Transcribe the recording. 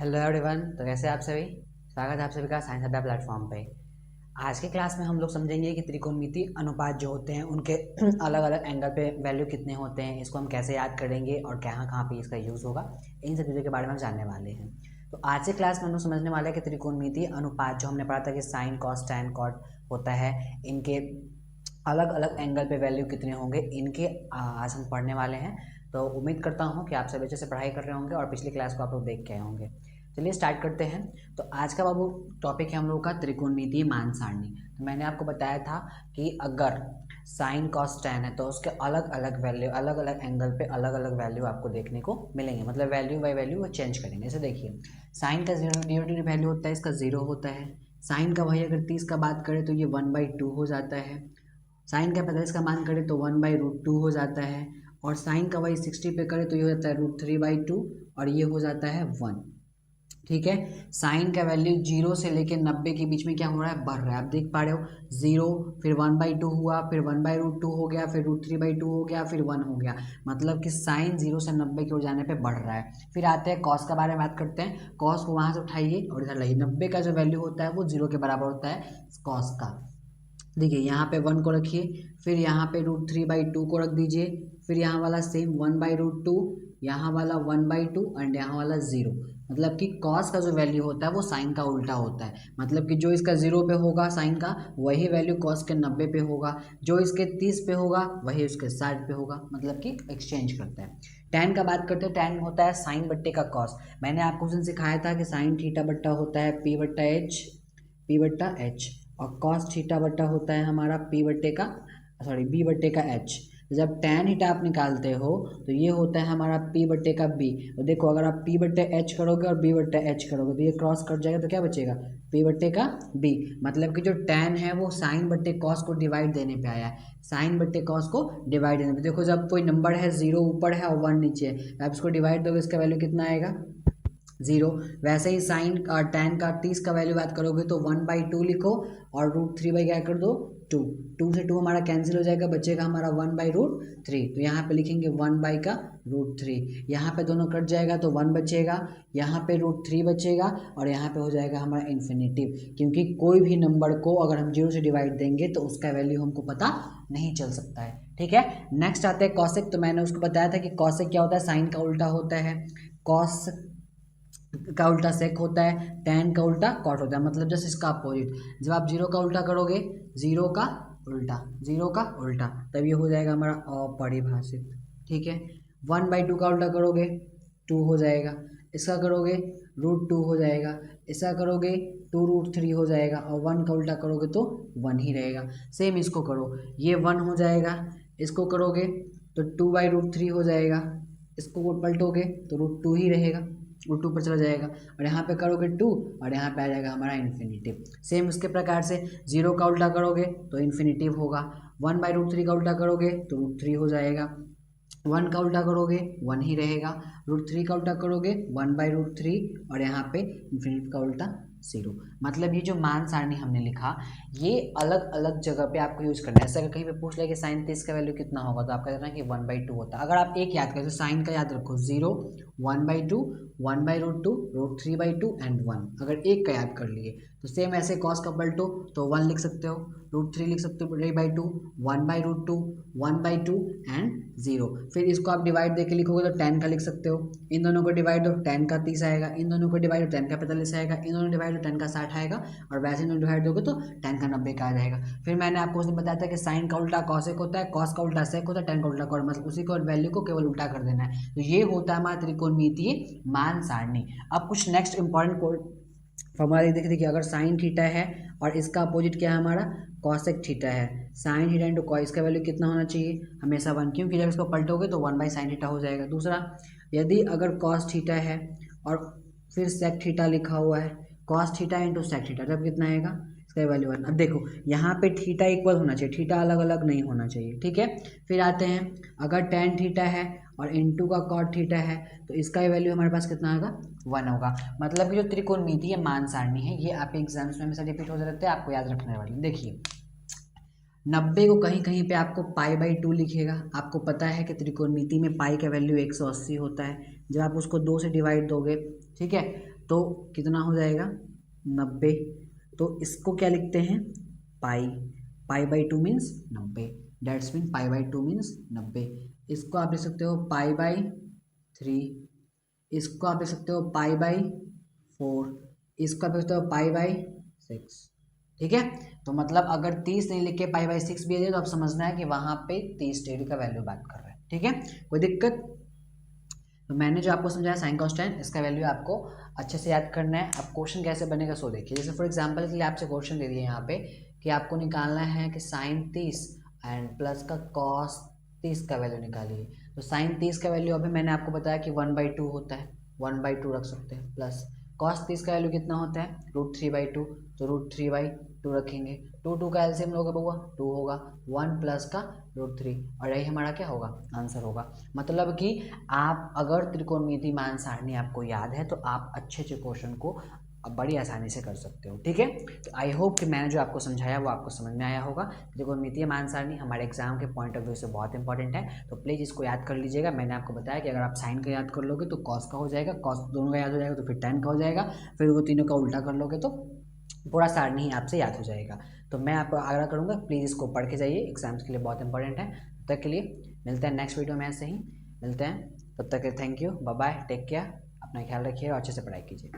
Hello everyone. तो कैसे आप सभी, स्वागत है आप सभी का साइंस अड्डा प्लेटफॉर्म पे। आज के क्लास में हम लोग समझेंगे कि त्रिकोणमितीय अनुपात जो होते हैं उनके अलग अलग एंगल पे वैल्यू कितने होते हैं, इसको हम कैसे याद करेंगे और कहाँ कहाँ पे इसका यूज़ होगा, इन सब चीज़ों के बारे में हम जानने वाले हैं। तो आज के क्लास में हम लोग समझने वाले हैं कि त्रिकोणमितीय अनुपात जो हमने पढ़ा था कि साइन कॉस टैन कॉट होता है, इनके अलग अलग एंगल पे वैल्यू कितने होंगे, इनके आज हम पढ़ने वाले हैं। तो उम्मीद करता हूँ कि आप सभी अच्छे से पढ़ाई कर रहे होंगे और पिछली क्लास को आप लोग देख के आए होंगे। चलिए स्टार्ट करते हैं। तो आज का बाबू टॉपिक है हम लोग का त्रिकोणमितीय मान सारणी। तो मैंने आपको बताया था कि अगर साइन कॉस टैन है तो उसके अलग अलग वैल्यू, अलग अलग एंगल पे अलग अलग वैल्यू आपको देखने को मिलेंगे, मतलब वैल्यू बाय वैल्यू वो चेंज करेंगे। जैसे देखिए, साइन का जीरो वैल्यू होता है, इसका जीरो होता है। साइन का वही अगर 30 का बात करें तो ये 1/2 हो जाता है। साइन का 45 का मान करें तो 1/√2 हो जाता है। और साइन का वही 60 पे करें तो ये हो जाता है √3/2 और ये हो जाता है 1। ठीक है। साइन का वैल्यू 0 से लेकर 90 के बीच में क्या हो रहा है, बढ़ रहा है। आप देख पा रहे हो, 0 फिर 1/2 हुआ, फिर 1/√2 हो गया, फिर √3/2 हो गया, फिर 1 हो गया। मतलब कि साइन 0 से 90 की ओर जाने पे बढ़ रहा है। फिर आते हैं कॉस का बारे में बात करते हैं। कॉस को वहां से उठाइए और इधर लाइए। 90 का जो वैल्यू होता है वो 0 के बराबर होता है कॉस का। देखिए यहाँ पे 1 को रखिए, फिर यहाँ पे √3/2 को रख दीजिए, फिर यहाँ वाला सेम 1/√2, यहाँ वाला 1/2 एंड यहाँ वाला 0। मतलब कि कॉस का जो वैल्यू होता है वो साइन का उल्टा होता है। मतलब कि जो इसका 0 पे होगा साइन का, वही वैल्यू कॉस के 90 पे होगा। जो इसके 30 पे होगा वही उसके 60 पे होगा। मतलब कि एक्सचेंज करता है। टैन का बात करते हैं। टैन होता है साइन बट्टे का कॉस। मैंने आपको उस दिन सिखाया था कि साइन थीटा बट्टा होता है P/H और कॉस थीटा बट्टा होता है हमारा B/H। जब टैन थीटा आप निकालते हो तो ये होता है हमारा P/B। तो देखो, अगर आप P/H करोगे और B/H करोगे तो ये क्रॉस कट जाएगा, तो क्या बचेगा, P/B। मतलब कि जो टैन है वो साइन बट्टे कॉस को डिवाइड देने पे आया है। साइन बट्टे कॉस को डिवाइड देने पे, देखो जब कोई नंबर है 0 ऊपर है और 1 नीचे है, आप इसको डिवाइड दोगे, इसका वैल्यू कितना आएगा, 0। वैसे ही साइन और टैन का 30 का वैल्यू बात करोगे तो 1/2 लिखो और √3 बाई क्या कर दो, 2। 2 से 2 हमारा कैंसिल हो जाएगा, बचेगा हमारा 1/√3। तो यहाँ पे लिखेंगे 1/√3। यहाँ पे दोनों कट जाएगा तो 1 बचेगा, यहाँ पे √3 बचेगा और यहाँ पे हो जाएगा हमारा इन्फिनिटिव। क्योंकि कोई भी नंबर को अगर हम 0 से डिवाइड देंगे तो उसका वैल्यू हमको पता नहीं चल सकता है। ठीक है। नेक्स्ट आते हैं कॉसेक। तो मैंने उसको बताया था कि कॉसेक क्या होता है, साइन का उल्टा होता है। कॉस का उल्टा सेक होता है, टैन का उल्टा कॉट होता है। मतलब जैसे इसका अपोजिट, जब आप 0 का उल्टा करोगे, 0 का उल्टा, 0 का उल्टा, तब ये हो जाएगा हमारा अपरिभाषित। ठीक है। 1/2 का उल्टा करोगे 2 हो जाएगा, इसका करोगे √2 हो जाएगा, इसका करोगे 2√3 हो जाएगा और 1 का उल्टा करोगे तो 1 ही रहेगा। सेम इसको करो, ये 1 हो जाएगा, इसको करोगे तो 2/√3 हो जाएगा, इसको पलटोगे तो √2 ही रहेगा, √2 पर चला जाएगा और यहाँ पे करोगे 2 और यहाँ पे आ जाएगा हमारा इन्फिनिटिव। सेम इसके प्रकार से 0 का उल्टा करोगे तो इन्फिनिटिव होगा, 1/√3 का उल्टा करोगे तो √3 हो जाएगा, 1 का उल्टा करोगे 1 ही रहेगा, √3 का उल्टा करोगे 1/√3 और यहाँ पे इन्फिनिटिव का उल्टा 0। मतलब ये जो मान सारणी हमने लिखा, ये अलग अलग जगह पे आपको यूज करना है। ऐसा अगर कहीं पे पूछ ले कि साइन 30 का वैल्यू कितना होगा तो आपका कहना है कि 1/2 होता है। अगर आप एक याद करें तो साइन का याद रखो 0, 1/2, 1/√2, √3/2 एंड 1। अगर एक का याद कर लिए तो सेम ऐसे कॉस का पलटो तो 1 लिख सकते हो, √3 लिख सकते हो, 3/2, 1/√2, 1/2 एंड 0। फिर इसको आप डिवाइड देके लिखोगे तो 10 का लिख सकते हो। इन दोनों को डिवाइड दो 10 का 30 आएगा, इन दोनों को डिवाइड दो 10 का 45 आएगा, इन दोनों डिवाइड दो 10 का 60 आएगा और वैसे इन डिवाइड दोगे तो 10 का 90 का आ जाएगा। फिर मैंने आपको उसने बताया था कि साइन का उल्टा कॉसेक होता है, कॉस का उल्टा सेक होता है, टेन का उल्टा कॉट, मतलब उसी को वैल्यू को केवल उल्टा कर देना है। तो ये होता है हमारा त्रिकोणमितीय मान सारणी। अब कुछ नेक्स्ट इंपॉर्टेंट फॉर्मूला देखिए, अगर साइन थीटा है और इसका अपोजिट क्या है हमारा, कॉसेक थीटा है। साइन थीटा इंटू कॉस का वैल्यू कितना होना चाहिए, हमेशा 1, क्योंकि जब इसको पलटोगे तो 1/sin थीटा हो जाएगा। दूसरा, यदि अगर कॉस थीटा है और फिर सेक थीटा लिखा हुआ है, cos theta into sec theta, तब कितना आएगा, इसका वैल्यू 1। अब देखो यहाँ पे थीटा इक्वल होना चाहिए, थीटा अलग अलग नहीं होना चाहिए। ठीक है। फिर आते हैं, अगर टेन थीटा है और इंटू का कॉट थीटा है तो इसका वैल्यू हमारे पास कितना होगा, 1 होगा। मतलब कि जो त्रिकोणमितीय मान सारणी है ये आपके एग्जाम्स में हमेशा रिपीट होते रहते हैं, आपको याद रखने वाली। देखिए 90 को कहीं कहीं पे आपको π/2 लिखेगा। आपको पता है कि त्रिकोणमिति में पाई का वैल्यू 180 होता है। जब आप उसको 2 से डिवाइड दोगे, ठीक है, तो कितना हो जाएगा 90। तो इसको क्या लिखते हैं pi, pi by 2 means 90, that's mean pi by 2 means 90। इसको आप लिख सकते हो पाई बाई 3, इसको आप लिख सकते हो पाई बाई 4, इसको आप लिख सकते हो पाई बाई 6। ठीक है, तो मतलब अगर 30 नहीं लिख के पाई बाई 6 भी है तो आप समझना है कि वहाँ पे 30 डिग्री का वैल्यू बात कर रहे हैं। ठीक है, कोई दिक्कत? तो मैंने जो आपको समझाया साइन कॉस टेन, इसका वैल्यू आपको अच्छे से याद करना है। अब क्वेश्चन कैसे बनेगा सो देखिए, जैसे फॉर एग्जांपल के लिए आपसे क्वेश्चन दे दिए यहाँ पे कि आपको निकालना है कि साइन 30 एंड प्लस का कॉस 30 का वैल्यू निकालिए। तो साइन 30 का वैल्यू अभी मैंने आपको बताया कि 1/2 होता है, 1/2 रख सकते हैं, प्लस कॉस 30 का वैल्यू कितना होता है √3/2, तो √3/2 रखेंगे। 2 का एलसीएम लोगे बउआ 2 होगा, 1 प्लस का √3, और यही हमारा क्या होगा आंसर होगा। मतलब कि आप अगर त्रिकोणमिति मान सारणी आपको याद है तो आप अच्छे अच्छे क्वेश्चन को बड़ी आसानी से कर सकते हो। ठीक है, तो आई होप कि मैंने जो आपको समझाया वो आपको समझ में आया होगा। त्रिकोणमितीय मान सारणी हमारे एग्जाम के पॉइंट ऑफ व्यू से बहुत इंपॉर्टेंट है, तो प्लीज़ इसको याद कर लीजिएगा। मैंने आपको बताया कि अगर आप साइन का याद कर लोगे तो कॉस का हो जाएगा, कॉस दोनों का याद हो जाएगा तो फिर टेन का हो जाएगा, फिर वो तीनों का उल्टा कर लोगे तो पूरा सारणी ही आपसे याद हो जाएगा। तो मैं आपको आग्रह करूँगा प्लीज़ इसको पढ़ के जाइए, एग्जाम्स के लिए बहुत इंपॉर्टेंट है। तब तक के लिए मिलते हैं नेक्स्ट वीडियो में, ऐसे ही मिलते हैं। तब तक के thank you, bye bye, take care, अपना ख्याल रखिए और अच्छे से पढ़ाई कीजिए।